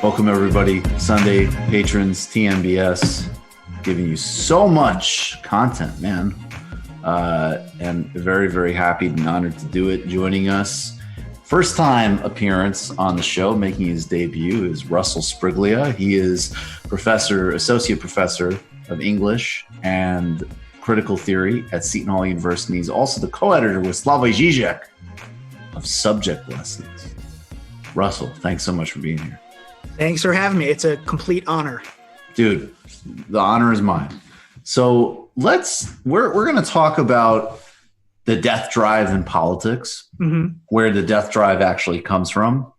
Welcome, everybody. Sunday patrons, TNBS, giving you so much content, man. And very, very happy and honored to do it. Joining us, first time appearance on the show, making his debut, is Russell Sbriglia. He is associate professor of English and critical theory at Seton Hall University. He's also the co-editor with Slavoj Zizek of Subject Lessons. Russell, thanks so much for being here. Thanks for having me. It's a complete honor. Dude, the honor is mine. So we're going to talk about the death drive in politics, where the death drive actually comes from.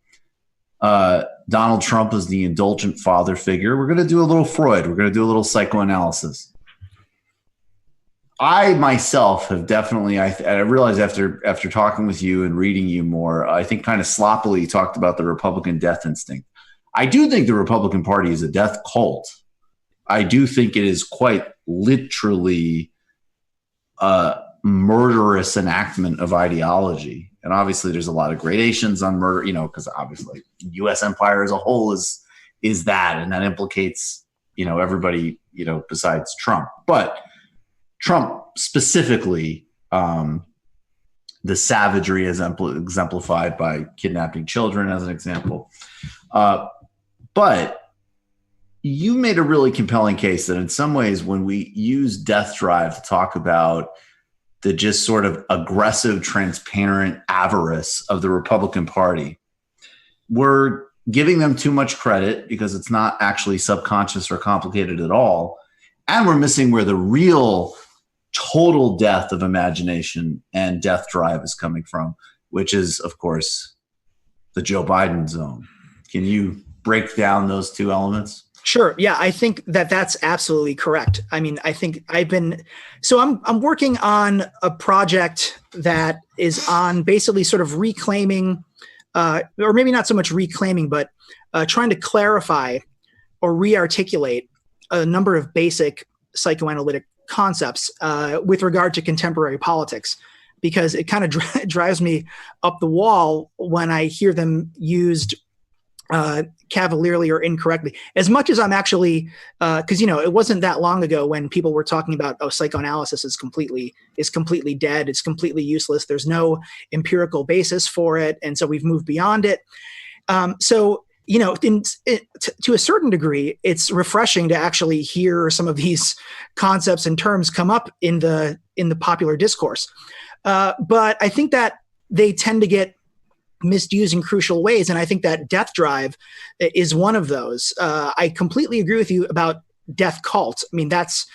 Donald Trump is the indulgent father figure. We're going to do a little Freud. We're going to do a little psychoanalysis. I myself have definitely, I realized after talking with you and reading you more, I think kind of sloppily talked about the Republican death instinct. I do think the Republican Party is a death cult. I do think it is quite literally a murderous enactment of ideology. And obviously there's a lot of gradations on murder, because obviously U.S. empire as a whole is that, and that implicates, everybody, besides Trump. But Trump specifically, the savagery is exemplified by kidnapping children as an example. But you made a really compelling case that in some ways when we use death drive to talk about the just sort of aggressive, transparent avarice of the Republican Party, we're giving them too much credit because it's not actually subconscious or complicated at all. And we're missing where the real total death of imagination and death drive is coming from, which is, of course, the Joe Biden zone. Can you break down those two elements? Sure. Yeah, I think that's absolutely correct. I mean, I think I'm working on a project that is on basically sort of reclaiming, or maybe not so much reclaiming, but trying to clarify or re-articulate a number of basic psychoanalytic concepts with regard to contemporary politics, because it kind of drives me up the wall when I hear them used cavalierly or incorrectly. As much as I'm actually, because it wasn't that long ago when people were talking about, psychoanalysis is completely dead, it's completely useless, there's no empirical basis for it, and so we've moved beyond it. To a certain degree, it's refreshing to actually hear some of these concepts and terms come up in the popular discourse. But I think that they tend to get misused in crucial ways, and I think that death drive is one of those. I completely agree with you about death cult. I mean, that's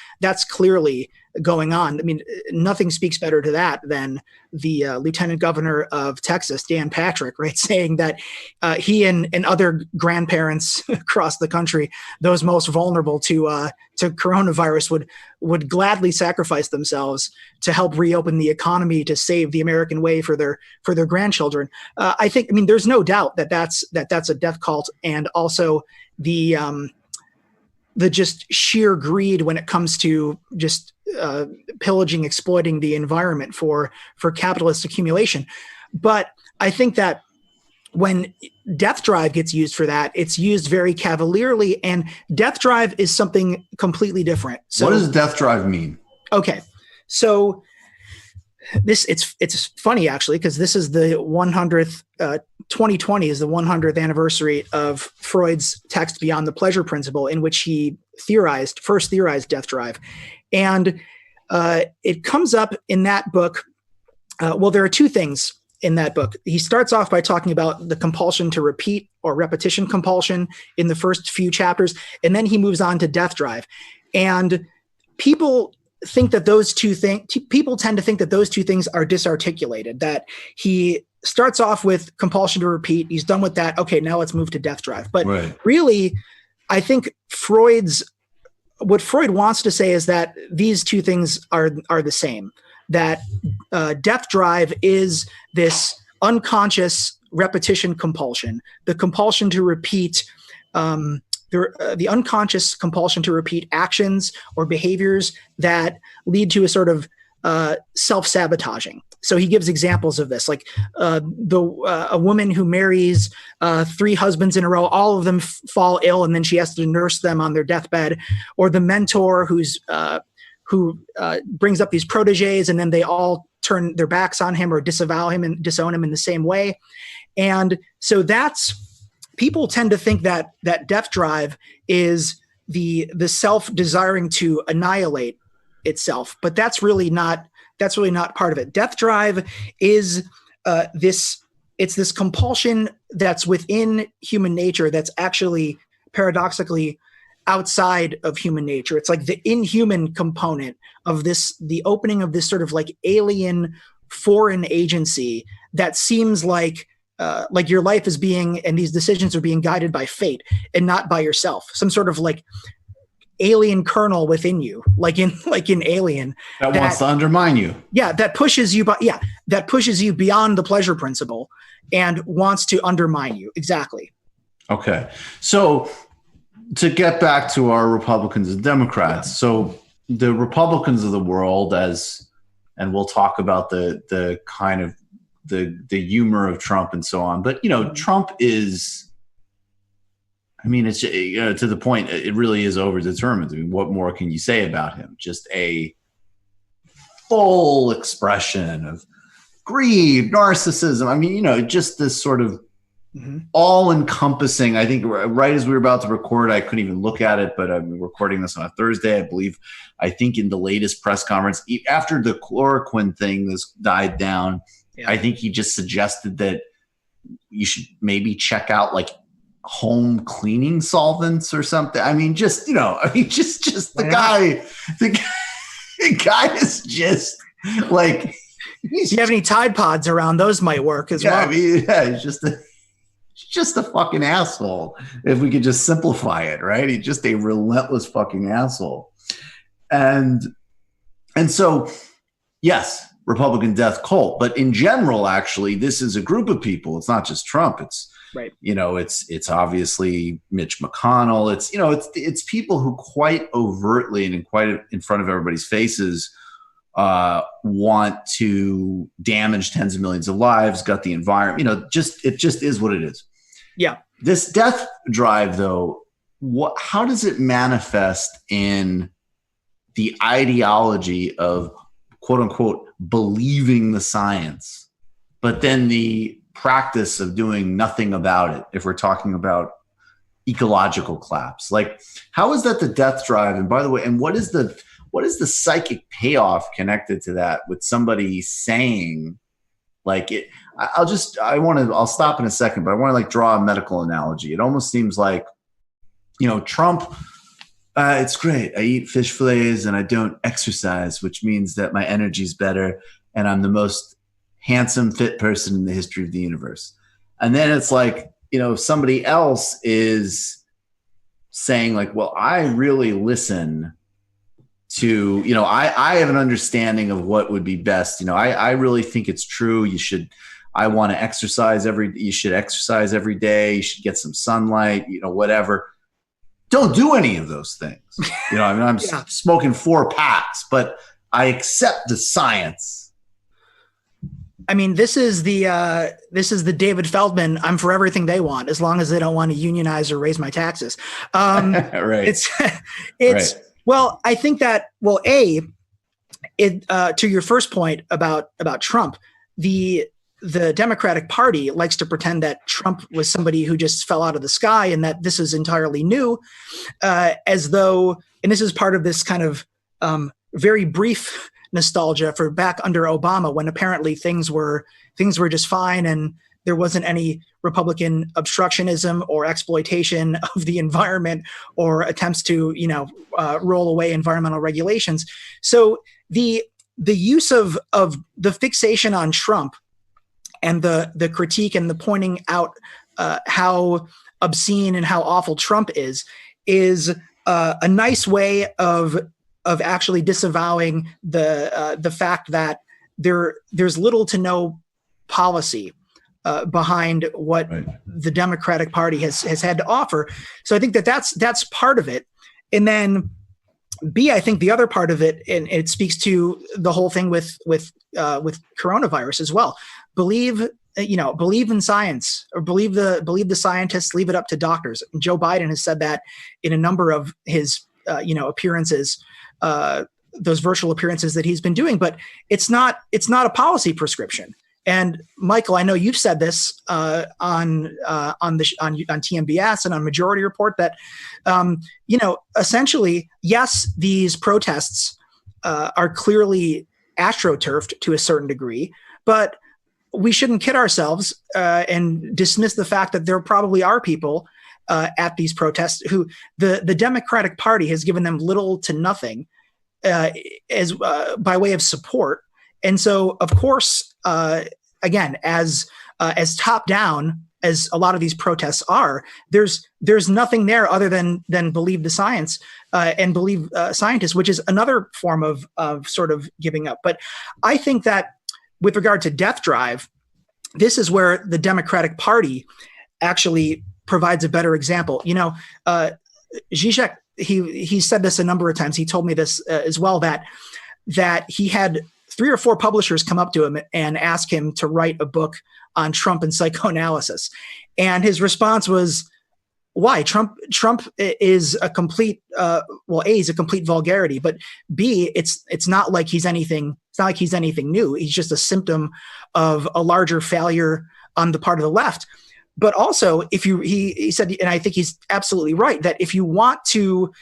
clearly going on. I mean, nothing speaks better to that than the Lieutenant Governor of Texas, Dan Patrick, right, saying that he and other grandparents across the country, those most vulnerable to coronavirus, would gladly sacrifice themselves to help reopen the economy, to save the American way for their grandchildren. I think, there's no doubt that's a death cult, and also the just sheer greed when it comes to just pillaging, exploiting the environment for capitalist accumulation. But I think that when death drive gets used for that, it's used very cavalierly, and death drive is something completely different. So, what does death drive mean? Okay, so it's funny actually, because this is the 100th. 2020 is the 100th anniversary of Freud's text Beyond the Pleasure Principle, in which he first theorized death drive. And it comes up in that book. There are two things in that book. He starts off by talking about the compulsion to repeat, or repetition compulsion, in the first few chapters, and then he moves on to death drive. And people tend to think that those two things are disarticulated, that he starts off with compulsion to repeat, he's done with that, okay, now let's move to death drive. But really, I think what Freud wants to say is that these two things are the same, that death drive is this unconscious repetition compulsion, the compulsion to repeat the unconscious compulsion to repeat actions or behaviors that lead to a sort of self-sabotaging. So he gives examples of this, like a woman who marries 3 husbands in a row, all of them fall ill, and then she has to nurse them on their deathbed, or the mentor who brings up these proteges, and then they all turn their backs on him or disavow him and disown him in the same way. And so people tend to think that death drive is the self desiring to annihilate itself, but that's really not part of it. Death drive is this compulsion that's within human nature that's actually paradoxically outside of human nature. It's like the inhuman component of the opening of this sort of like alien foreign agency that seems like your life is being, and these decisions are being guided by fate and not by yourself. Some sort of like alien kernel within you, like in Alien, that wants to undermine you. Yeah, that pushes you beyond the pleasure principle and wants to undermine you. Exactly. Okay, so to get back to our Republicans and Democrats, so the Republicans of the world, and we'll talk about the kind of the humor of Trump and so on, but Trump is. I mean, it's to the point. It really is overdetermined. I mean, what more can you say about him? Just a full expression of greed, narcissism. I mean, just this sort of all-encompassing. I think right as we were about to record, I couldn't even look at it, but I'm recording this on a Thursday, I believe. I think in the latest press conference, after the chloroquine thing this died down, I think he just suggested that you should maybe check out like home cleaning solvents or something. I mean, just the guy is just like. If you have any Tide Pods around, those might work as well. I mean, he's just a fucking asshole. If we could just simplify it, right? He's just a relentless fucking asshole. And so, yes, Republican death cult. But in general, actually, this is a group of people. It's not just Trump. It's right. It's obviously Mitch McConnell. It's people who quite overtly and quite in front of everybody's faces want to damage tens of millions of lives, gut the environment. It just is what it is. Yeah. This death drive, though, how does it manifest in the ideology of quote unquote believing the science, but then the practice of doing nothing about it? If we're talking about ecological collapse, like how is that the death drive? And by the way, and what is the psychic payoff connected to that with somebody saying like it? I'll stop in a second, but I want to like draw a medical analogy. It almost seems like, Trump, it's great. I eat fish fillets and I don't exercise, which means that my energy is better and I'm the most handsome, fit person in the history of the universe. And then it's like, somebody else is saying like, well, I really listen to, I have an understanding of what would be best. I really think it's true. You should exercise every day. You should get some sunlight, whatever. Don't do any of those things. I'm smoking 4 packs, but I accept the science. I mean, this is the David Feldman. I'm for everything they want, as long as they don't want to unionize or raise my taxes. Right. It's right. Well, I think that to your first point about Trump, the Democratic Party likes to pretend that Trump was somebody who just fell out of the sky and that this is entirely new, as though, and this is part of this kind of very brief nostalgia for back under Obama, when apparently things were just fine and there wasn't any Republican obstructionism or exploitation of the environment or attempts to roll away environmental regulations. So the use of the fixation on Trump and the critique and the pointing out how obscene and how awful Trump is a nice way of actually disavowing the fact that there's little to no policy behind what the Democratic Party has had to offer. So I think that's part of it. And then B, I think the other part of it, and it speaks to the whole thing with coronavirus as well. Believe in science, or believe the scientists. Leave it up to doctors. And Joe Biden has said that in a number of his appearances, those virtual appearances that he's been doing. But it's not a policy prescription. And Michael, I know you've said this on TMBS and on Majority Report that essentially, yes, these protests are clearly astroturfed to a certain degree, but we shouldn't kid ourselves and dismiss the fact that there probably are people at these protests who the Democratic Party has given them little to nothing as by way of support. And so, of course, again, as top down as a lot of these protests are, there's nothing there other than believe the science and believe scientists, which is another form of sort of giving up. But I think that with regard to death drive, this is where the Democratic Party actually provides a better example. Zizek, he said this a number of times. He told me this as well, that he had 3 or 4 publishers come up to him and ask him to write a book on Trump and psychoanalysis. And his response was, why? Trump is a complete, A, he's a complete vulgarity, but B, it's not like he's anything new. He's just a symptom of a larger failure on the part of the left. But also, he said, and I think he's absolutely right, that if you want to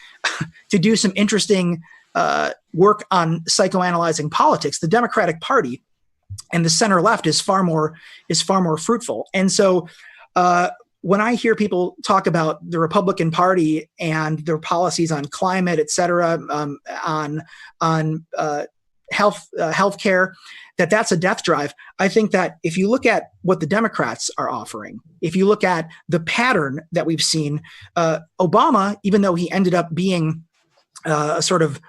do some interesting work on psychoanalyzing politics, the Democratic Party and the center left is far more fruitful. And so when I hear people talk about the Republican Party and their policies on climate, et cetera, on healthcare, that's a death drive. I think that if you look at what the Democrats are offering, if you look at the pattern that we've seen, Obama, even though he ended up being a sort of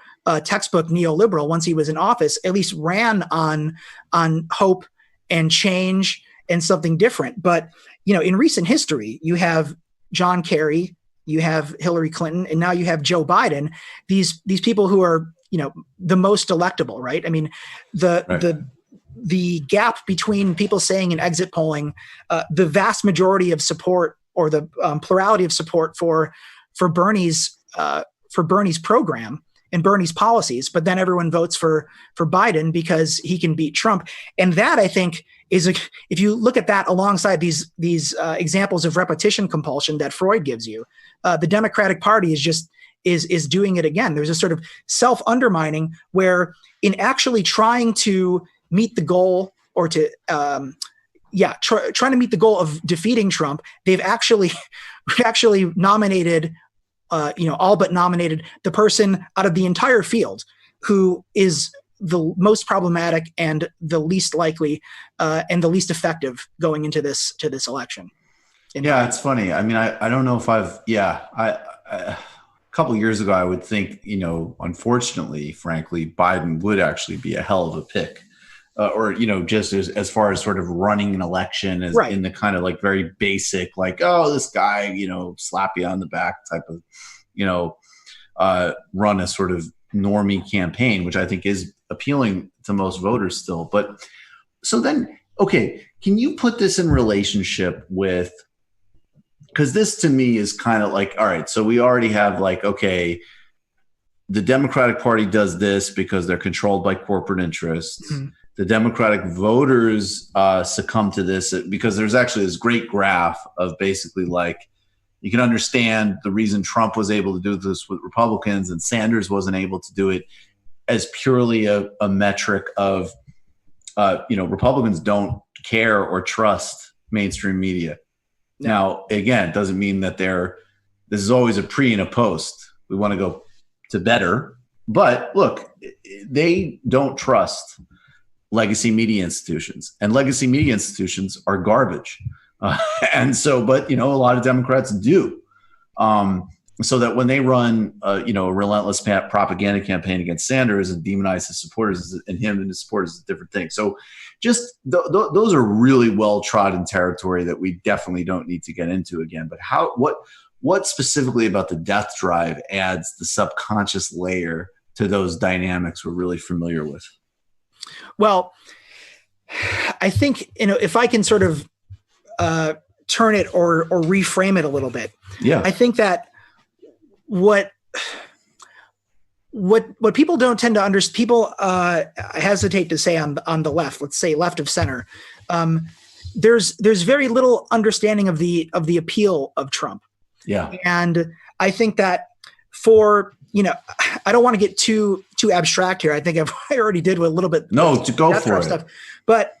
textbook neoliberal once he was in office, at least ran on hope and change and something different. But in recent history, you have John Kerry, you have Hillary Clinton, and now you have Joe Biden. These people who are the most electable, right? I mean, the gap between people saying in exit polling, the vast majority of support or the plurality of support for Bernie's program and Bernie's policies, but then everyone votes for Biden because he can beat Trump. And that, I think, is if you look at that alongside these examples of repetition compulsion that Freud gives you, the Democratic Party is doing it again. There's a sort of self-undermining where in actually trying to meet the goal or to trying to meet the goal of defeating Trump, they've actually nominated all but nominated the person out of the entire field who is the most problematic and the least likely and the least effective going into this election. It's funny. I mean, I don't know if a couple of years ago, I would think, unfortunately, frankly, Biden would actually be a hell of a pick. Or just as far as sort of running an election right. In the kind of like very basic, like, oh, this guy, slap you on the back type of, run a sort of normie campaign, which I think is appealing to most voters still. But so then, okay, can you put this in relationship with, because this to me is kind of like, all right, so we already have like, okay, the Democratic Party does this because they're controlled by corporate interests. Mm-hmm. The Democratic voters succumb to this because there's actually this great graph of basically like you can understand the reason Trump was able to do this with Republicans and Sanders wasn't able to do it as purely a metric of, Republicans don't care or trust mainstream media. No. Now, again, it doesn't mean that this is always a pre and a post. We want to go to better, but look, they don't trust legacy media institutions, and legacy media institutions are garbage. And so, but a lot of Democrats do. so that when they run, a relentless propaganda campaign against Sanders and demonize his supporters and him and his supporters is a different thing. So just those are really well-trodden territory that we definitely don't need to get into again. But what specifically about the death drive adds the subconscious layer to those dynamics we're really familiar with? Well, I think, if I can sort of turn it or reframe it a little bit. Yeah. I think that what people don't tend to understand, people hesitate to say on the left, let's say left of center, there's very little understanding of the appeal of Trump. Yeah. And I think that I don't want to get too abstract here. I think I already did with a little bit. No, to go for it. Stuff. But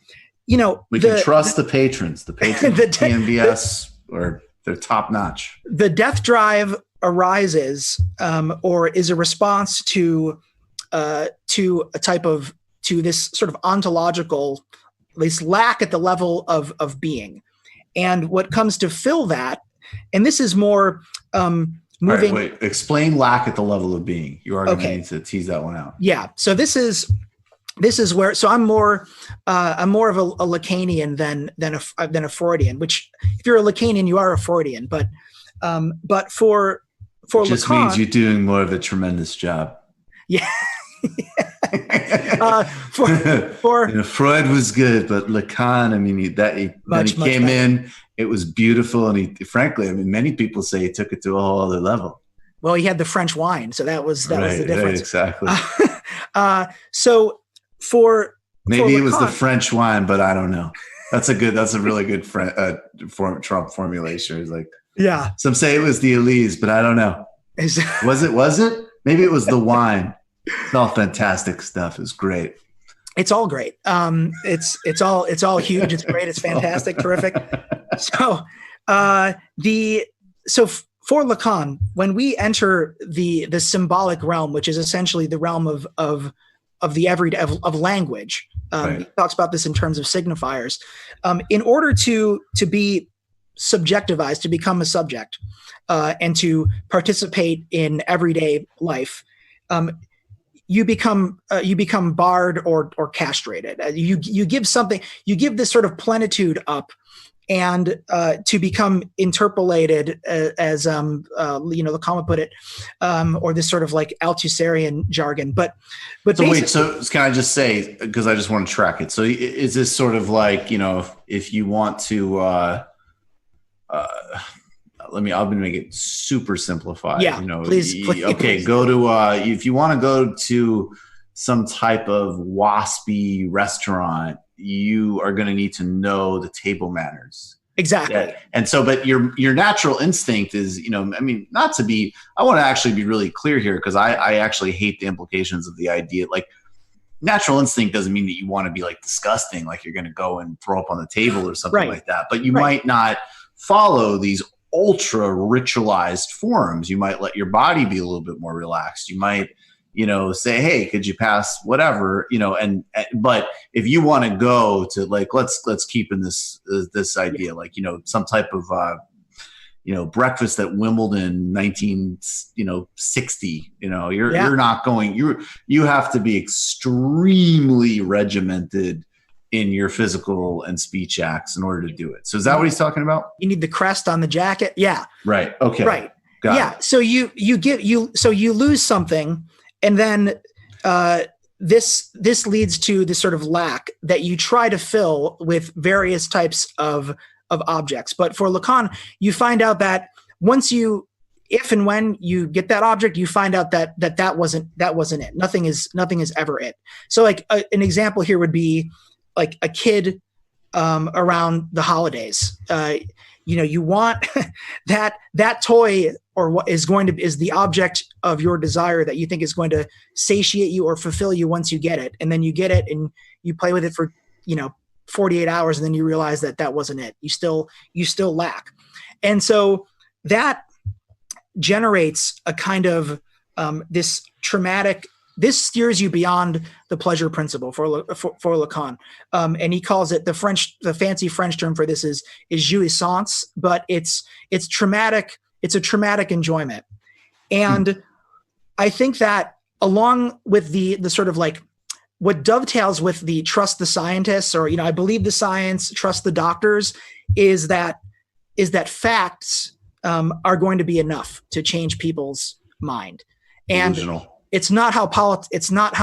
we can trust the patrons. The patrons of TNBS, or they're top notch. The death drive arises or is a response to this sort of ontological, at least lack at the level of being. And what comes to fill that, and this is more moving. Right, wait, explain lack at the level of being. You are going to need to tease that one out. Yeah. So this is where, so I'm more of a Lacanian than a Freudian, which if you're a Lacanian, you are a Freudian, but for just Lacan, means you're doing more of a tremendous job. Yeah. Freud was good, but Lacan, he came in, it was beautiful. And he, frankly, many people say he took it to a whole other level. Well, he had the French wine. So that was the difference. Right, exactly. So maybe it was the French wine, but I don't know. That's a really good Trump formulation. It's like, yeah. Some say it was the Elise, but I don't know. Was it? Maybe it was the wine. It's all fantastic stuff. It's great. It's all great. It's all huge. It's great. It's fantastic. Terrific. So for Lacan, when we enter the symbolic realm, which is essentially the realm of the everyday of language, right. He talks about this in terms of signifiers. In order to be subjectivized, to become a subject, and to participate in everyday life, you become barred or castrated. You give this sort of plenitude up, and to become interpolated as Lacan would put it, or this sort of like Althusserian jargon. But so can I just say, because I just want to track it. So is this sort of like, if you want to, I'm going to make it super simplified. Yeah, please. Okay, go to if you want to go to some type of waspy restaurant, you are going to need to know the table manners. Exactly. Yeah. And so, but your natural instinct is, I want to actually be really clear here, because I actually hate the implications of the idea. Like, natural instinct doesn't mean that you want to be like disgusting, like you're going to go and throw up on the table or something like that. But you might not follow these ultra ritualized forms. You might let your body be a little bit more relaxed. You might, say, hey, could you pass whatever, but if you want to go to like, let's keep in this idea, like, some type of, breakfast at Wimbledon, 1960, you're not going, you have to be extremely regimented in your physical and speech acts in order to do it. So is that what he's talking about? You need the crest on the jacket. Yeah. Right. Okay. Right. Got it. So you lose something, and then this leads to this sort of lack that you try to fill with various types of objects. But for Lacan, you find out that if and when you get that object, you find out that wasn't it. Nothing is ever it. So like an example here would be like a kid around the holidays. You want that toy, or what is the object of your desire that you think is going to satiate you or fulfill you once you get it. And then you get it and you play with it for, 48 hours, and then you realize that wasn't it. You still lack. And so that generates a kind of this steers you beyond the pleasure principle for Lacan. And he calls it the fancy French term for this is jouissance, but it's traumatic. It's a traumatic enjoyment. And I think that along with the sort of like what dovetails with the trust the scientists, or, I believe the science, trust the doctors, is that facts are going to be enough to change people's mind. And Delusional. it's not how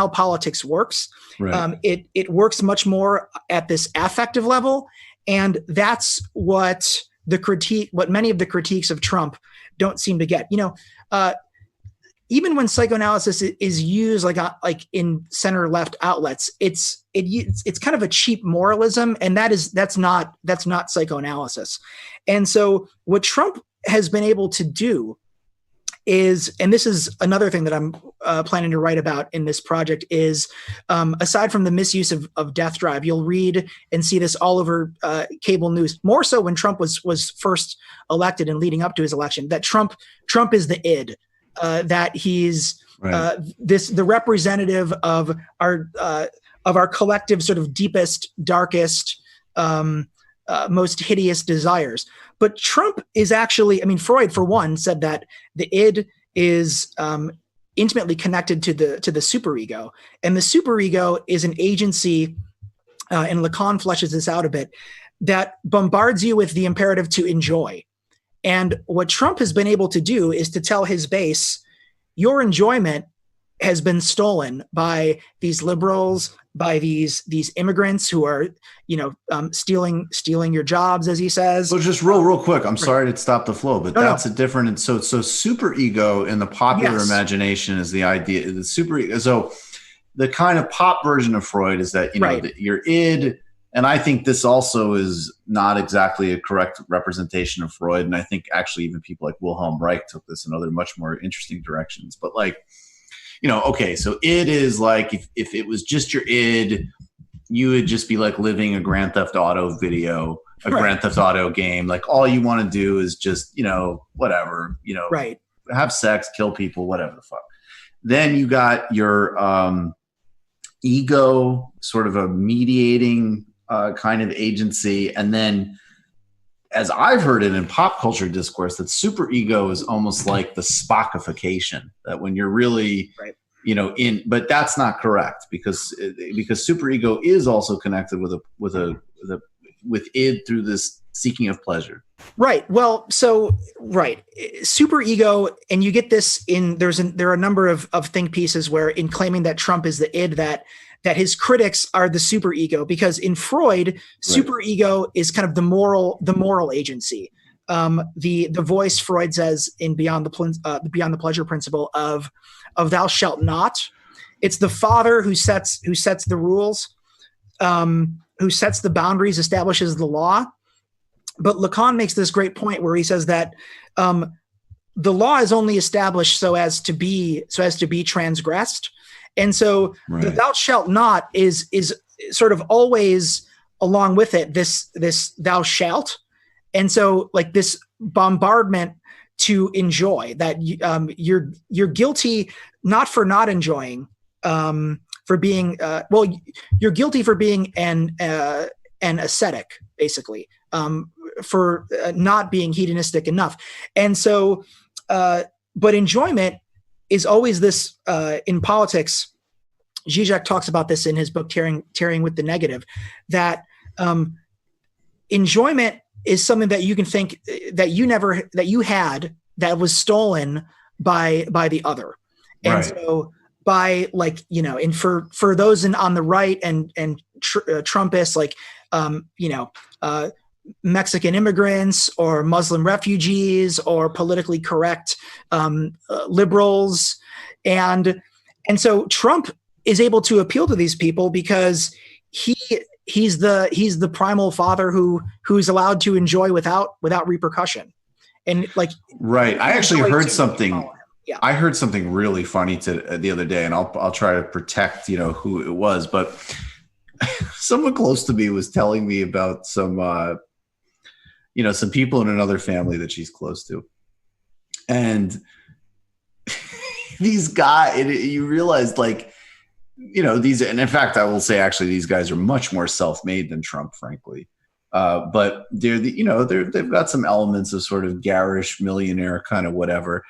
politics works. Right. It works much more at this affective level. And that's what many of the critiques of Trump don't seem to get. Even when psychoanalysis is used like in center left outlets, it's kind of a cheap moralism, and that's not psychoanalysis. And so what Trump has been able to do is, and this is another thing that I'm planning to write about in this project, is aside from the misuse of death drive, you'll read and see this all over cable news, more so when Trump was first elected and leading up to his election, that Trump is the id, that he's Right. the representative of our collective sort of deepest, darkest, most hideous desires. But Trump is actually, Freud, for one, said that the id is intimately connected to the superego, and the superego is an agency, and Lacan fleshes this out a bit, that bombards you with the imperative to enjoy. And what Trump has been able to do is to tell his base, your enjoyment has been stolen by these liberals, by these immigrants who are, stealing your jobs, as he says. So just real quick, I'm sorry to stop the flow, but that's a different. So super ego in the popular imagination is the idea. The super ego. So the kind of pop version of Freud is that that your id. And I think this also is not exactly a correct representation of Freud. And I think actually even people like Wilhelm Reich took this in other much more interesting directions. But okay, so id is like if it was just your id, you would just be like living a Grand Theft Auto video, Grand Theft Auto game. Like all you want to do is just, whatever, have sex, kill people, whatever the fuck. Then you got your ego, sort of a mediating kind of agency. And then, as I've heard it in pop culture discourse, that superego is almost like the Spockification, that when you're really, but that's not correct because superego is also connected with id through this seeking of pleasure. Right. Well, superego, and you get this there are a number of think pieces where, in claiming that Trump is the id, that his critics are the superego, because in Freud, superego is kind of the moral agency. The voice, Freud says in Beyond the Pleasure Principle, of thou shalt not. It's the father who sets the rules, who sets the boundaries, establishes the law. But Lacan makes this great point where he says that the law is only established so as to be transgressed. And so the thou shalt not is sort of always along with it this thou shalt. And so like this bombardment to enjoy, that you're guilty not for not enjoying, for being you're guilty for being an ascetic, basically, for not being hedonistic enough. And so but enjoyment is always this, in politics. Zizek talks about this in his book, Tearing with the Negative, that enjoyment is something that you can think that you had that was stolen by the other. And so by and for those on the right and Trumpists, like, Mexican immigrants or Muslim refugees or politically correct liberals. And so Trump is able to appeal to these people because he's the primal father who's allowed to enjoy without repercussion. And I actually heard something. Yeah. I heard something really funny the other day, and I'll try to protect who it was, but someone close to me was telling me about some some people in another family that she's close to, and these guys, you realize these, and in fact, I will say actually these guys are much more self-made than Trump, frankly. But they've got some elements of sort of garish millionaire kind of whatever.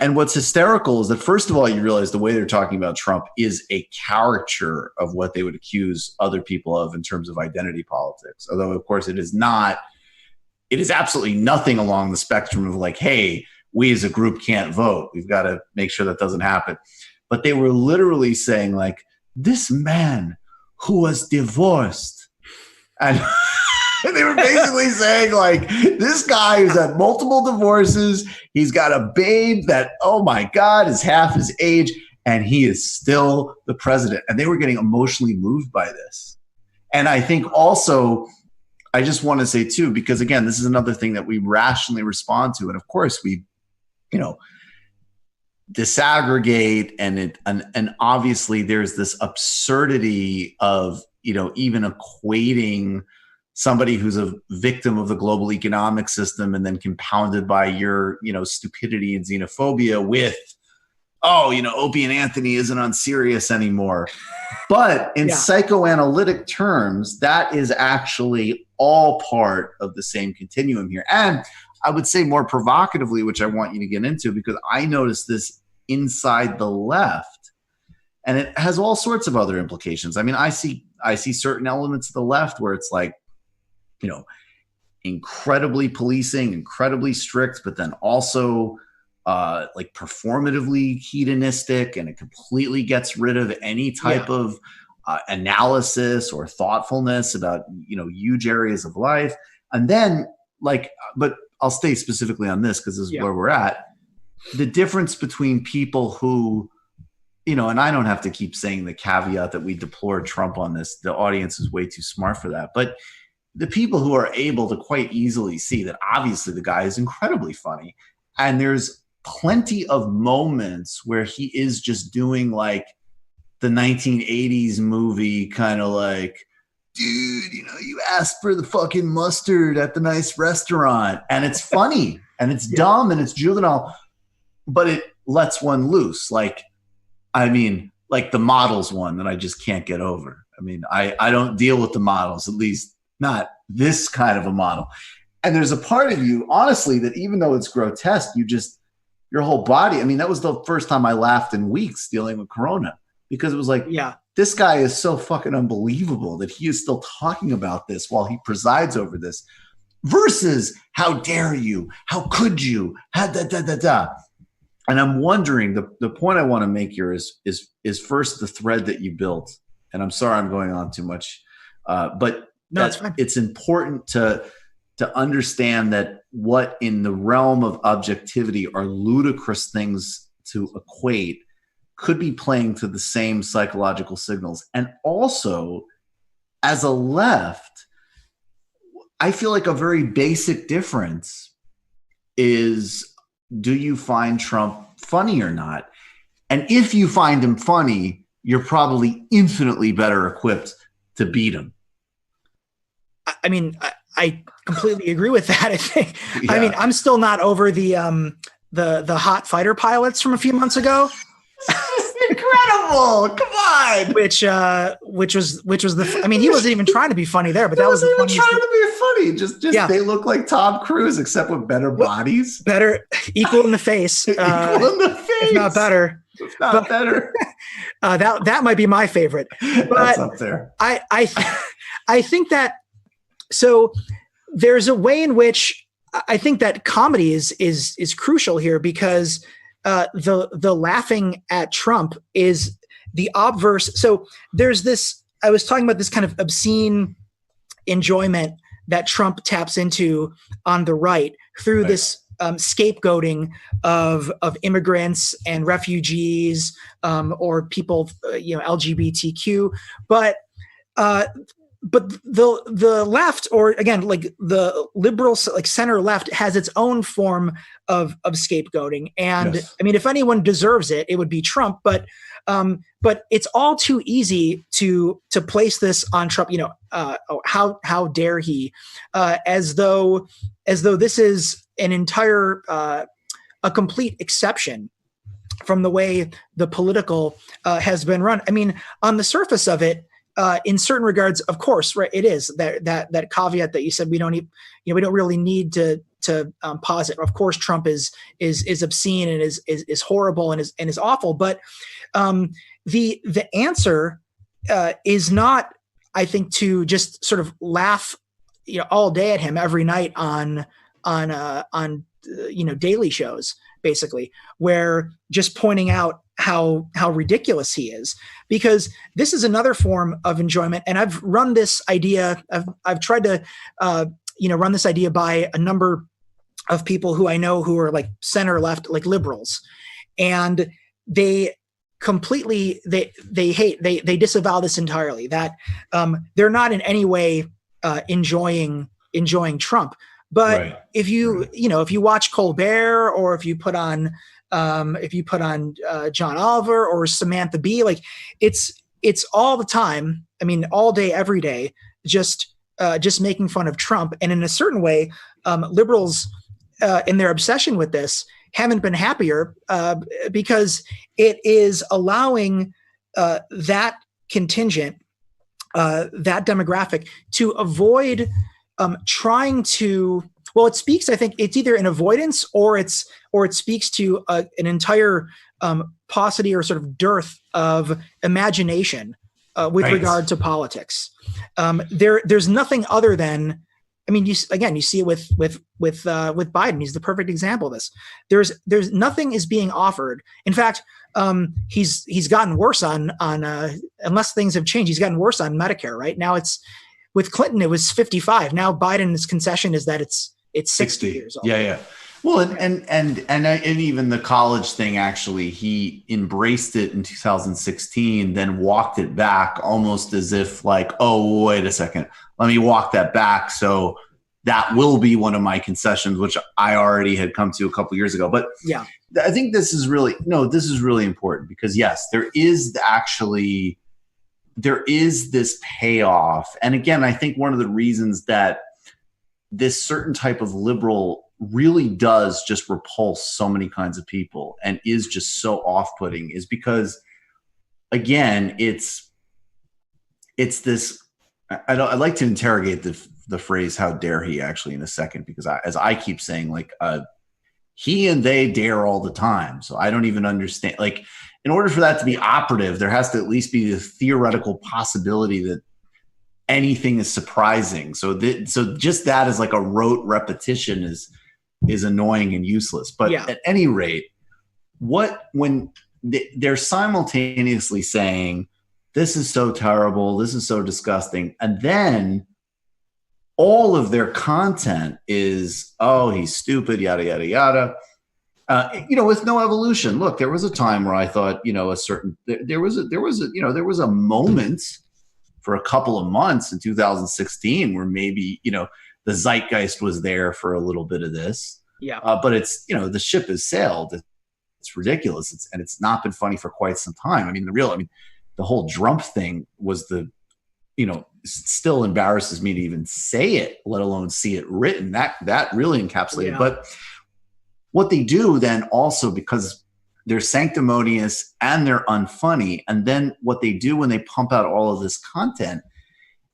And what's hysterical is that, first of all, you realize the way they're talking about Trump is a caricature of what they would accuse other people of in terms of identity politics. Although, of course, it is not. It is absolutely nothing along the spectrum of like, hey, we as a group can't vote. We've got to make sure that doesn't happen. But they were literally saying like, this man who was divorced. And they were basically saying like, this guy who's had multiple divorces, he's got a babe that, oh my God, is half his age, and he is still the president. And they were getting emotionally moved by this. And I think also, I just want to say too, because again, this is another thing that we rationally respond to. And of course we, disaggregate and obviously there's this absurdity of, even equating somebody who's a victim of the global economic system and then compounded by your, stupidity and xenophobia with, Opie and Anthony isn't on Sirius anymore. But in psychoanalytic terms, that is actually all part of the same continuum here. And I would say more provocatively, which I want you to get into, because I noticed this inside the left, and it has all sorts of other implications. I mean, I see certain elements of the left where it's like, incredibly policing, incredibly strict, but then also like performatively hedonistic, and it completely gets rid of any type of analysis or thoughtfulness about, huge areas of life. And then but I'll stay specifically on this because this is where we're at. The difference between people who, and I don't have to keep saying the caveat that we deplore Trump on this. The audience is way too smart for that. But the people who are able to quite easily see that obviously the guy is incredibly funny, and there's plenty of moments where he is just doing like the 1980s movie kind of like, dude, you asked for the fucking mustard at the nice restaurant, and it's funny and it's dumb and it's juvenile, but it lets one loose. Like the models one that I just can't get over. I mean, I don't deal with the models, at least not this kind of a model. And there's a part of you, honestly, that even though it's grotesque, your whole body. I mean, that was the first time I laughed in weeks dealing with Corona, because it was like, this guy is so fucking unbelievable that he is still talking about this while he presides over this, versus how dare you, how could you, And I'm wondering, the point I want to make here is first the thread that you built. And I'm sorry I'm going on too much, but no, it's fine. It's important to understand that what in the realm of objectivity are ludicrous things to equate could be playing to the same psychological signals. And also, as a left, I feel like a very basic difference is, do you find Trump funny or not? And if you find him funny, you're probably infinitely better equipped to beat him. I mean, I completely agree with that. I think. I mean, I'm still not over the hot fighter pilots from a few months ago. Incredible! Come on. Which was the. I mean, he wasn't even trying to be funny there, but that was the funniest. Trying to be funny. Just they look like Tom Cruise, except with better bodies. Better, equal in the face. Equal in the face. If not better. If not better. That might be my favorite. But that's up there. I think that. So there's a way in which I think that comedy is crucial here, because the laughing at Trump is the obverse. So there's this, I was talking about this kind of obscene enjoyment that Trump taps into on the right through this scapegoating of immigrants and refugees, or people, LGBTQ, but the left, or again, like the liberal, like center left, has its own form of scapegoating. And I mean, if anyone deserves it, it would be Trump. But it's all too easy to place this on Trump. How dare he? As though this is an entire a complete exception from the way the political has been run. I mean, on the surface of it, in certain regards, of course, right, it is that caveat that you said we don't really need to posit. Of course, Trump is obscene and is horrible and is awful. But the answer is not, I think, to just sort of laugh, all day at him every night on daily shows, basically, where just pointing out how ridiculous he is, because this is another form of enjoyment. And I've run this idea. I've tried to run this idea by a number of people who I know who are like center left, like liberals, and they completely they disavow this entirely, that they're not in any way enjoying Trump. But right. if you watch Colbert, or if you put on John Oliver or Samantha Bee, like it's all the time. I mean, all day, every day, just making fun of Trump. And in a certain way, liberals in their obsession with this haven't been happier, because it is allowing that contingent, that demographic, to avoid trying to. Well, it speaks, I think it's either an avoidance or it speaks to an entire paucity or sort of dearth of imagination with regard to politics. There's nothing other than, I mean, you see it with Biden. He's the perfect example of this. There's nothing is being offered. In fact, he's gotten worse on unless things have changed. He's gotten worse on Medicare. Right now, it's with Clinton it was 55. Now Biden's concession is that it's 60 years old. Yeah. Well, and even the college thing, actually, he embraced it in 2016, then walked it back almost as if like, oh, wait a second, let me walk that back. So that will be one of my concessions, which I already had come to a couple years ago. But yeah, I think this is really important, because yes, there is this payoff. And again, I think one of the reasons that this certain type of liberal really does just repulse so many kinds of people and is just so off-putting is because, again, it's this. I'd like to interrogate the phrase "how dare he" actually in a second, because as I keep saying, like he and they dare all the time. So I don't even understand. Like, in order for that to be operative, there has to at least be the theoretical possibility that anything is surprising. So just that as like a rote repetition is annoying and useless. But at any rate, when they're simultaneously saying this is so terrible, this is so disgusting, and then all of their content is, oh, he's stupid, yada yada yada. With no evolution. Look, there was a time where I thought, there was a moment for a couple of months in 2016 where maybe, the zeitgeist was there for a little bit of this. Yeah. But it's, the ship has sailed. It's ridiculous. It's not been funny for quite some time. I mean, the whole Trump thing was still embarrasses me to even say it, let alone see it written. That really encapsulated. Yeah. But what they do then also, because they're sanctimonious and they're unfunny, and then what they do when they pump out all of this content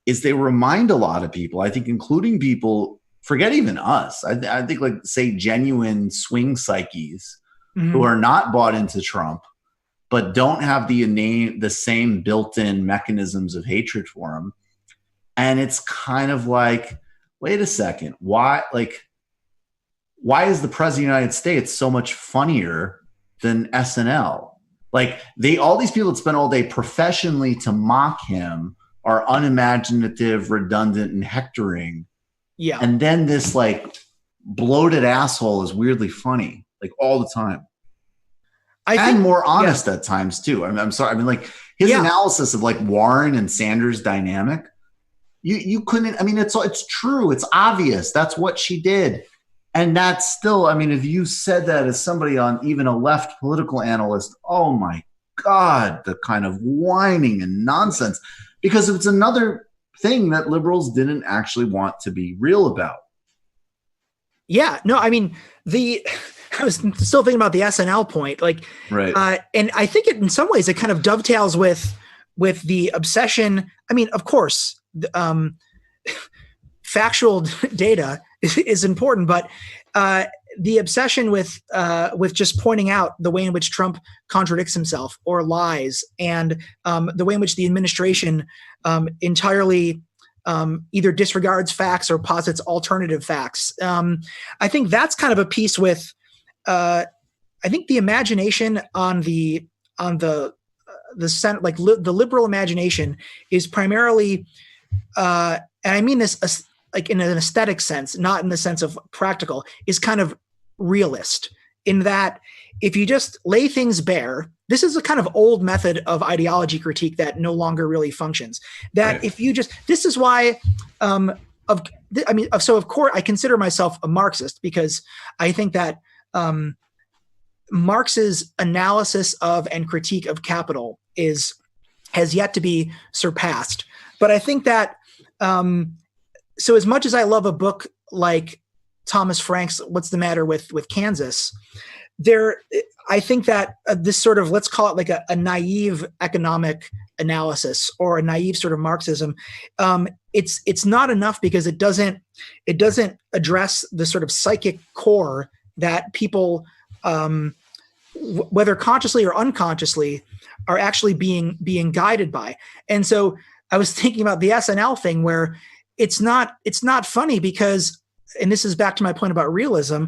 is they remind a lot of people, I think, including people, forget even us, I think, like, say, genuine swing psyches who are not bought into Trump, but don't have the same built-in mechanisms of hatred for him. And it's kind of like, wait a second, why is the president of the United States so much funnier than SNL? Like, all these people that spend all day professionally to mock him are unimaginative, redundant, and hectoring. Yeah. And then this like bloated asshole is weirdly funny, like, all the time. I think more honest at times too. I'm sorry. I mean, like, his analysis of like Warren and Sanders' dynamic, you couldn't. I mean, it's true. It's obvious. That's what she did. And that's still, I mean, if you said that as somebody on even a left political analyst, oh my God, the kind of whining and nonsense, because it's another thing that liberals didn't actually want to be real about. Yeah, no, I mean, I was still thinking about the SNL point, like, right. And I think in some ways it kind of dovetails with the obsession. I mean, of course, factual data is important, but the obsession with just pointing out the way in which Trump contradicts himself or lies, and the way in which the administration entirely either disregards facts or posits alternative facts. I think that's kind of a piece with. I think the imagination on the liberal imagination is primarily, and I mean this like in an aesthetic sense, not in the sense of practical, is kind of realist in that if you just lay things bare, this is a kind of old method of ideology critique that no longer really functions. That right. If you just, this is why, so of course I consider myself a Marxist because I think that Marx's analysis of and critique of capital has yet to be surpassed. But I think that, so as much as I love a book like Thomas Frank's What's the Matter with Kansas, I think that this sort of, let's call it like a naive economic analysis or a naive sort of Marxism, it's not enough because it doesn't address the sort of psychic core that people, whether consciously or unconsciously, are actually being guided by. And so I was thinking about the SNL thing where it's not funny because, and this is back to my point about realism,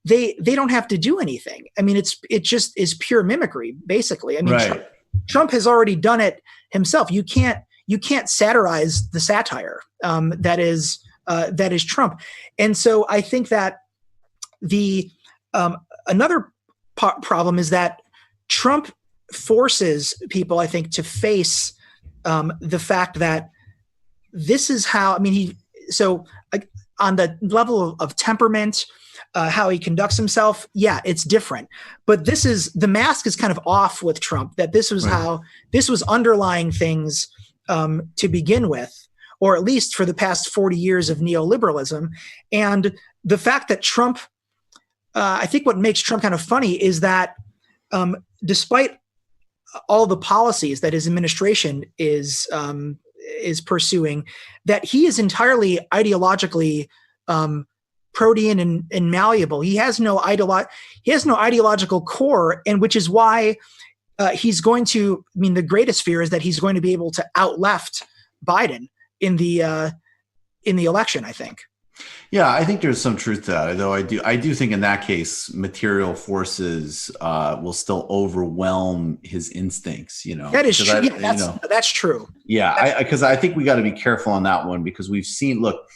they don't have to do anything. I mean, it just is pure mimicry, basically. I mean, right. Trump has already done it himself. You can't satirize the satire that is Trump. And so I think that the another problem is that Trump forces people, I think, to face the fact that this is how, I mean, on the level of temperament, how he conducts himself, yeah, it's different. But the mask is kind of off with Trump, that this was right. How, this was underlying things to begin with, or at least for the past 40 years of neoliberalism. And the fact that Trump, I think what makes Trump kind of funny is that despite all the policies that his administration is pursuing, that he is entirely ideologically protean and malleable. He has no ideological core, and which is why he's going to. I mean, the greatest fear is that he's going to be able to out-left Biden in the election, I think. Yeah, I think there's some truth to that. Though I do think in that case, material forces will still overwhelm his instincts. You know, that is true. That's true. Yeah, because I think we got to be careful on that one because we've seen. Look,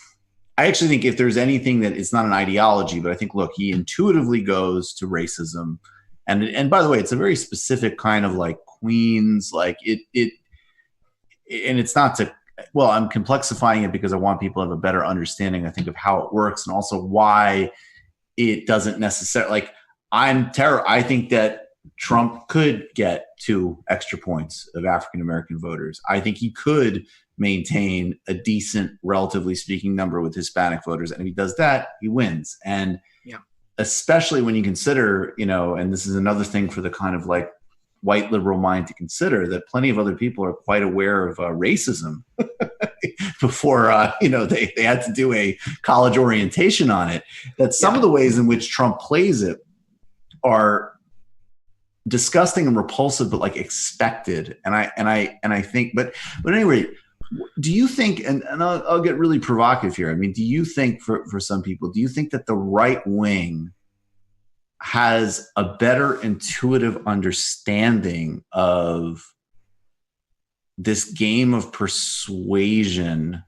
I actually think if there's anything that it's not an ideology, but I think he intuitively goes to racism, and by the way, it's a very specific kind of like Queens, like it, and it's not to. Well, I'm complexifying it because I want people to have a better understanding, I think, of how it works and also why it doesn't necessarily I think that Trump could get 2 extra points of African-American voters. I think he could maintain a decent, relatively speaking, number with Hispanic voters. And if he does that, he wins. And especially when you consider, and this is another thing for the kind of like white liberal mind to consider, that plenty of other people are quite aware of racism before they had to do a college orientation on it. That some of the ways in which Trump plays it are disgusting and repulsive, but like expected. And I think, but anyway, do you think? And I'll get really provocative here. I mean, do you think for some people, do you think that the right wing has a better intuitive understanding of this game of persuasion?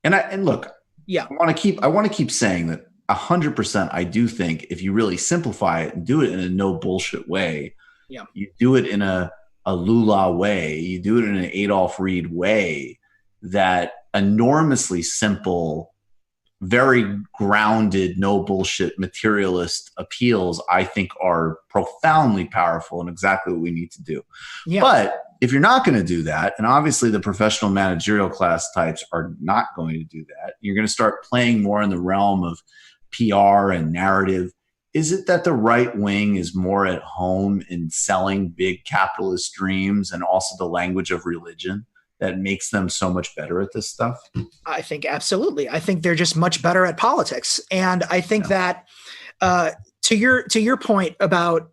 And look, I want to keep saying that 100%. I do think if you really simplify it and do it in a no bullshit way, you do it in a Lula way, you do it in an Adolf Reed way, that enormously simple, very grounded, no bullshit materialist appeals, I think, are profoundly powerful and exactly what we need to do. Yeah. But if you're not going to do that, and obviously the professional managerial class types are not going to do that, you're going to start playing more in the realm of PR and narrative. Is it that the right wing is more at home in selling big capitalist dreams and also the language of religion? that makes them so much better at this stuff? I think absolutely. I think they're just much better at politics. And I think that to your point about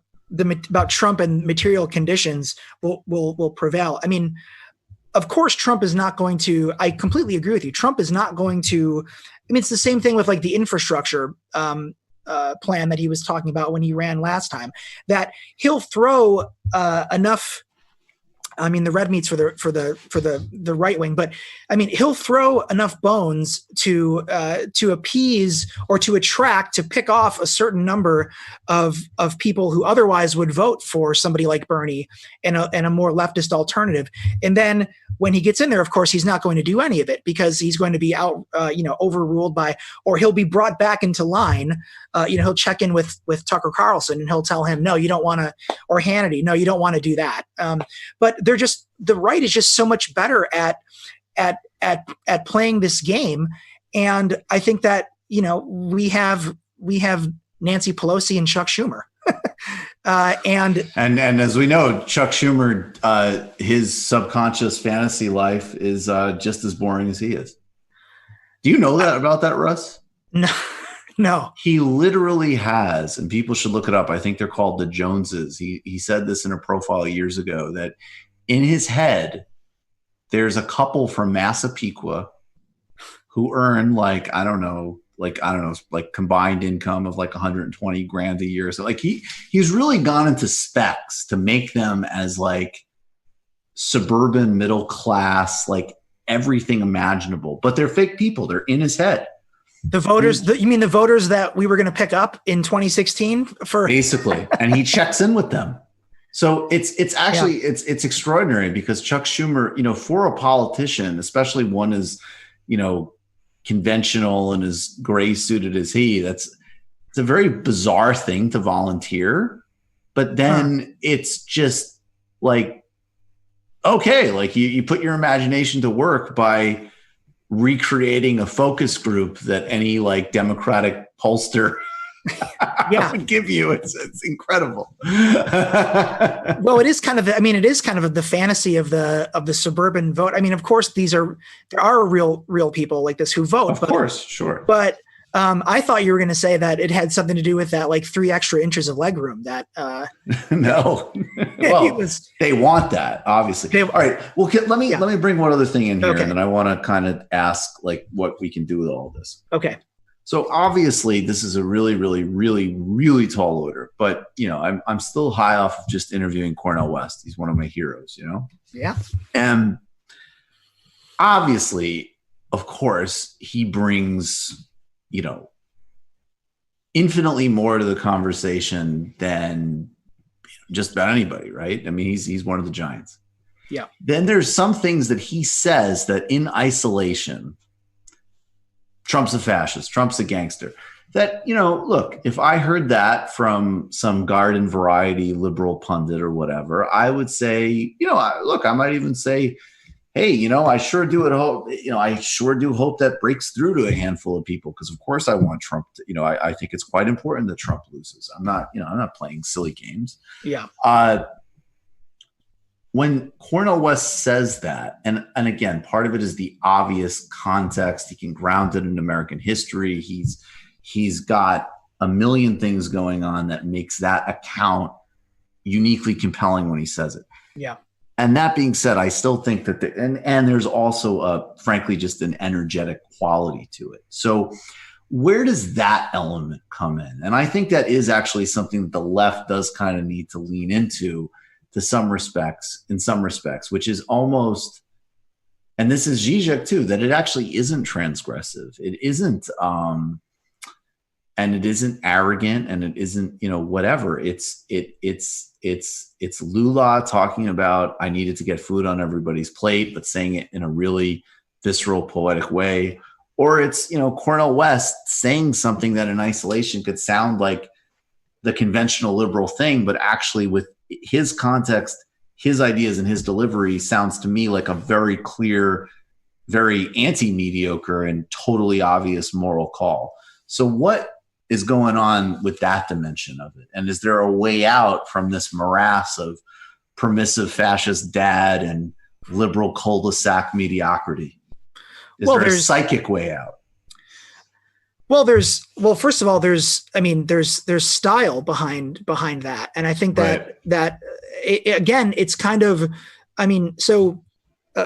Trump and material conditions will prevail. I mean, of course, Trump is not going to, I completely agree with you. Trump is not going to, I mean, it's the same thing with like the infrastructure plan that he was talking about when he ran last time, that he'll throw enough, I mean, the red meat's for the right wing, but I mean, he'll throw enough bones to appease or to attract, to pick off a certain number of people who otherwise would vote for somebody like Bernie and a more leftist alternative. And then when he gets in there, of course, he's not going to do any of it because he's going to be overruled by, or he'll be brought back into line. He'll check in with Tucker Carlson and he'll tell him, no, you don't want to, or Hannity, no, you don't want to do that. But the right is just so much better at playing this game. And I think that, we have Nancy Pelosi and Chuck Schumer. And as we know, Chuck Schumer, his subconscious fantasy life is just as boring as he is. Do you know that about that, Russ? No. He literally has, and people should look it up. I think they're called the Joneses. He said this in a profile years ago, that in his head, there's a couple from Massapequa who earn like combined income of like 120 grand a year. So like he's really gone into specs to make them as like suburban middle class, like everything imaginable, but they're fake people. They're in his head. The voters, you mean the voters that we were going to pick up in 2016 for basically, and he checks in with them. So it's actually, it's extraordinary because Chuck Schumer, for a politician, especially one as, conventional and as gray suited as it's a very bizarre thing to volunteer, but then it's just like, okay, like you put your imagination to work by recreating a focus group that any like Democratic pollster would give you. It's incredible. Well, it is kind of the fantasy of the suburban vote. I mean, of course, there are real people like this who vote. Of course, sure. But I thought you were going to say that it had something to do with that, like 3 extra inches of legroom. That no, well, they want that, obviously. All right. Well, let me bring one other thing in here, and then I want to kind of ask like what we can do with all of this. Okay. So obviously, this is a really, really, really, really tall order, but I'm still high off of just interviewing Cornel West. He's one of my heroes. Yeah. And obviously, of course, he brings infinitely more to the conversation than just about anybody, right? I mean, he's one of the giants. Yeah. Then there's some things that he says that in isolation, Trump's a fascist, Trump's a gangster. That, look, if I heard that from some garden variety liberal pundit or whatever, I would say, I might even say, hey, I sure do hope that breaks through to a handful of people, because of course I want Trump to, I think it's quite important that Trump loses. I'm not playing silly games. Yeah. When Cornel West says that, and again, part of it is the obvious context. He can ground it in American history. He's got a million things going on that makes that account uniquely compelling when he says it. Yeah. And that being said, I still think that and there's also frankly, just an energetic quality to it. So where does that element come in? And I think that is actually something that the left does kind of need to lean into in some respects, which is almost, and this is Zizek too, that it actually isn't transgressive. It isn't, and it isn't arrogant, and it isn't, whatever. It's Lula talking about, I needed to get food on everybody's plate, but saying it in a really visceral, poetic way. Or it's, Cornel West saying something that in isolation could sound like the conventional liberal thing, but actually with his context, his ideas, and his delivery sounds to me like a very clear, very anti-mediocre and totally obvious moral call. So what is going on with that dimension of it? And is there a way out from this morass of permissive fascist dad and liberal cul-de-sac mediocrity? Is Well, there a there's psychic way out? First of all, there's style behind that, and I think that again, it's kind of,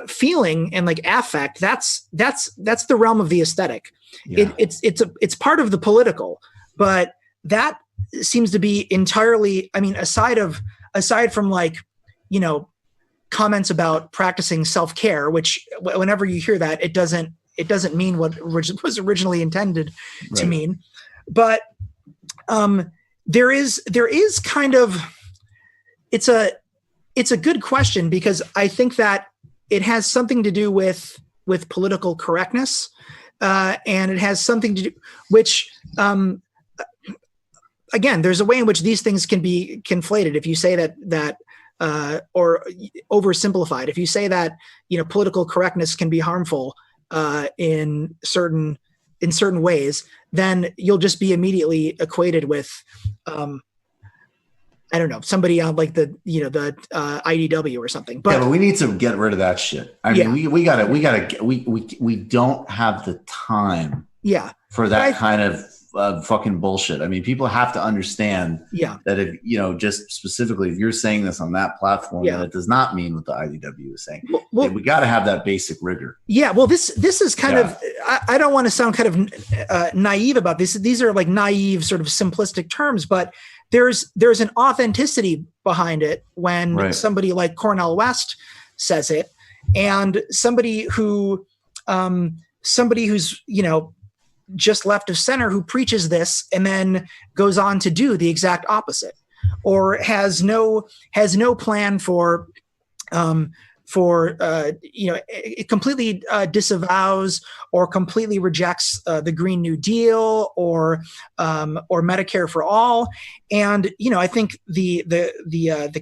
feeling and like affect. That's the realm of the aesthetic. Yeah. It's part of the political, but that seems to be entirely. I mean, aside from like, comments about practicing self-care, which whenever you hear that, it doesn't mean what was originally intended to mean. But there is kind of, it's a good question, because I think that it has something to do with political correctness, and it has something to do, which again, there's a way in which these things can be conflated. If you say that or oversimplified, if you say that political correctness can be harmful in certain ways, then you'll just be immediately equated with I don't know, somebody on like the IDW or something. But we need to get rid of that shit. I mean, we don't have the time for that kind of fucking bullshit. I mean, people have to understand that if, just specifically, if you're saying this on that platform, then it does not mean what the IDW is saying. We got to have that basic rigor. Yeah. Well, this is kind of, I don't want to sound kind of naive about this. These are like naive sort of simplistic terms, but there's an authenticity behind it when somebody like Cornel West says it, and somebody who's, just left of center who preaches this and then goes on to do the exact opposite, or has no plan for it completely disavows or completely rejects the Green New Deal or Medicare for all. And I think the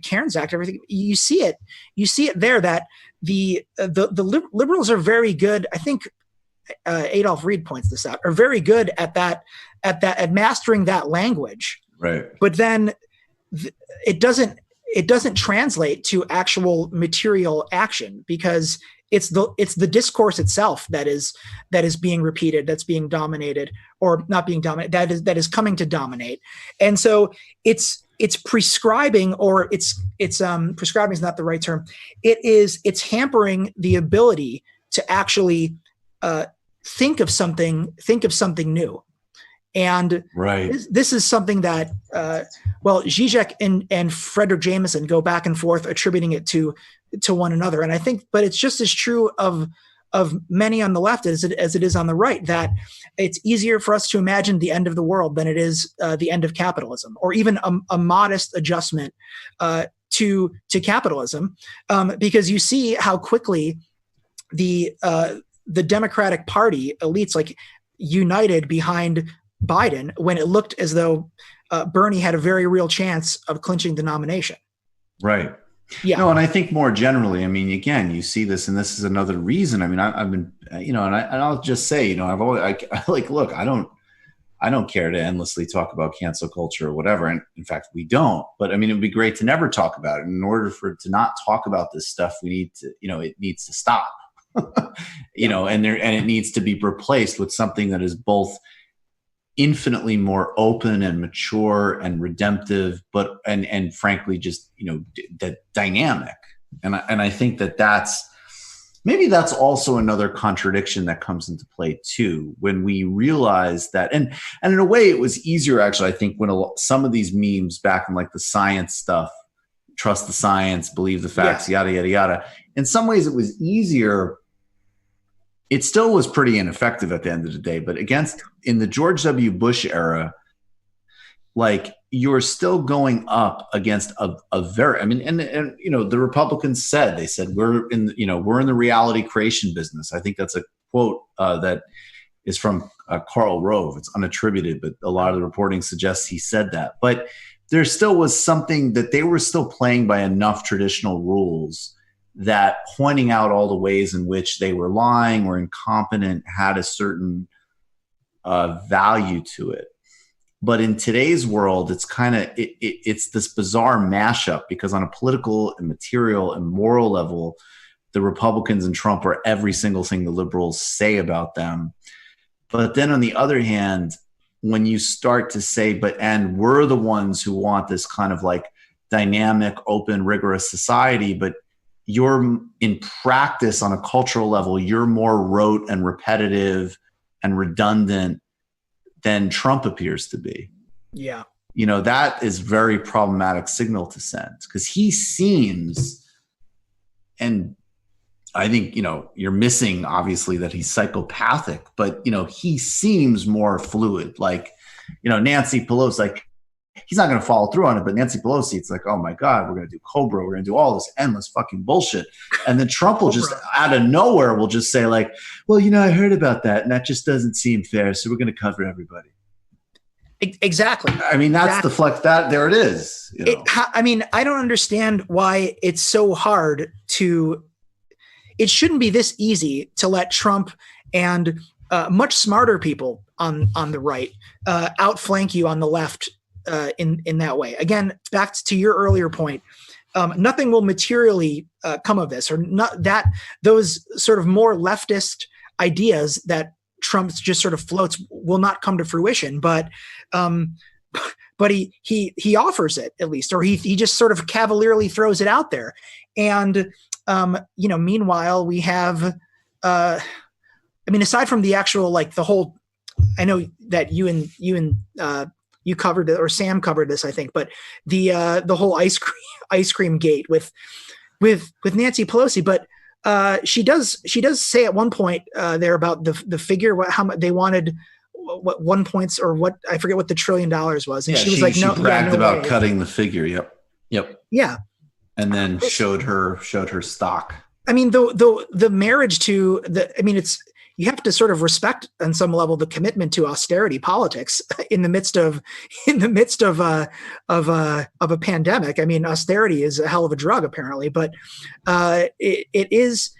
Cairns Act, everything, you see it there, that the liberals are very good. I think Adolf Reed points this out, are very good at mastering that language. Right. But then it doesn't translate to actual material action, because it's the discourse itself that is being repeated, that's being dominated, or not being dominated, that is coming to dominate. And so it's prescribing, or it's prescribing is not the right term. It's hampering the ability to actually think of something new. And this is something that, Zizek and Frederick Jameson go back and forth attributing it to one another. And I think, but it's just as true of many on the left as it is on the right, that it's easier for us to imagine the end of the world than it is the end of capitalism, or even a modest adjustment to capitalism, because you see how quickly the Democratic Party elites like united behind Biden when it looked as though Bernie had a very real chance of clinching the nomination. Right. Yeah. No, and I think more generally, I mean, again, you see this, and this is another reason. I mean, I've been, and I'll just say, I've always look, I don't care to endlessly talk about cancel culture or whatever. And in fact, we don't. But I mean, it would be great to never talk about it. And in order for it to not talk about this stuff, we need to, it needs to stop. And it needs to be replaced with something that is both infinitely more open and mature and redemptive, but and frankly just that dynamic. And I think that's also another contradiction that comes into play too, when we realize that, and in a way it was easier actually, I think, when some of these memes back in like the science stuff, trust the science, believe the facts, yada yada yada. In some ways it was easier. It still was pretty ineffective at the end of the day, but in the George W. Bush era, like, you're still going up against a very, and the Republicans said we're in the reality creation business. I think that's a quote that is from Karl Rove. It's unattributed, but a lot of the reporting suggests he said that. But there still was something that they were still playing by enough traditional rules that pointing out all the ways in which they were lying or incompetent had a certain value to it. But in today's world, it's kind of it's this bizarre mashup, because on a political and material and moral level, the Republicans and Trump are every single thing the liberals say about them. But then on the other hand, when you start to say, and we're the ones who want this kind of like dynamic, open, rigorous society, but you're in practice on a cultural level, you're more rote and repetitive and redundant than Trump appears to be. Yeah. That is very problematic signal to send, because he seems, and I think, you're missing obviously that he's psychopathic, but, he seems more fluid. Like, Nancy Pelosi, like, he's not going to follow through on it, but Nancy Pelosi, it's like, oh my God, we're going to do Cobra. We're going to do all this endless fucking bullshit. And then Trump will just out of nowhere will just say like, well, I heard about that and that just doesn't seem fair. So we're going to cover everybody. Exactly. I mean, that's the flex that there it is. I don't understand why it's so hard it shouldn't be this easy to let Trump and much smarter people on the right outflank you on the left in that way. Again, back to your earlier point, nothing will materially come of this, or not that those sort of more leftist ideas that Trump just sort of floats will not come to fruition, but he offers it at least, or he just sort of cavalierly throws it out there. And, meanwhile we have, aside from the actual, like the whole, I know that you covered it, or Sam covered this, I think, but the whole ice cream gate with Nancy Pelosi, but she does say at one point there about the figure, how much they wanted, what 1 point, or what, I forget what the $1 trillion was, and she was like, she bragged about cutting the figure. Yep. Yeah, and then showed her stock. I mean, the marriage to it's, you have to sort of respect on some level the commitment to austerity politics in the midst of a pandemic. I mean, austerity is a hell of a drug apparently, but I just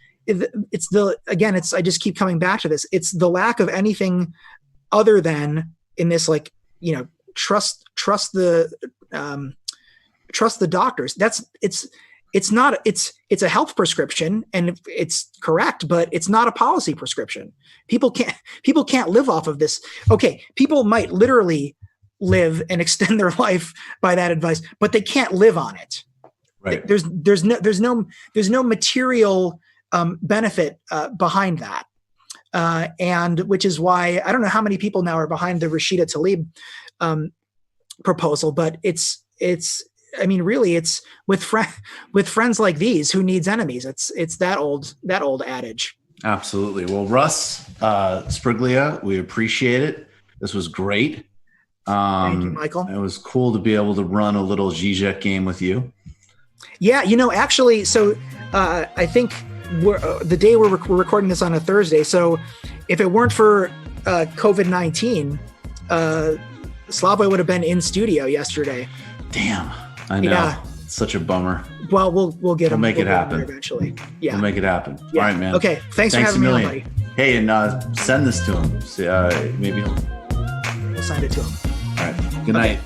keep coming back to this. It's the lack of anything other than in this, like, trust the doctors. It's a health prescription and it's correct, but it's not a policy prescription. People can't live off of this. Okay. People might literally live and extend their life by that advice, but they can't live on it. Right. There's no material benefit behind that. And which is why I don't know how many people now are behind the Rashida Tlaib proposal, but it's really it's with friends like these, who needs enemies? It's that old adage. Absolutely. Well, Russ Sbriglia, we appreciate it. This was great. Thank you, Michael. It was cool to be able to run a little Zizek game with you. Yeah, actually, so I think the day we're recording this on a Thursday. So if it weren't for COVID-19, Slavoj would have been in studio yesterday. Damn. I know. Yeah. It's such a bummer. Well, we'll get him. We'll make it happen eventually. Yeah. We'll make it happen. Yeah. All right, man. Okay. Thanks for having me on, buddy. Hey, and send this to him. Maybe we'll send it to him. All right. Good night.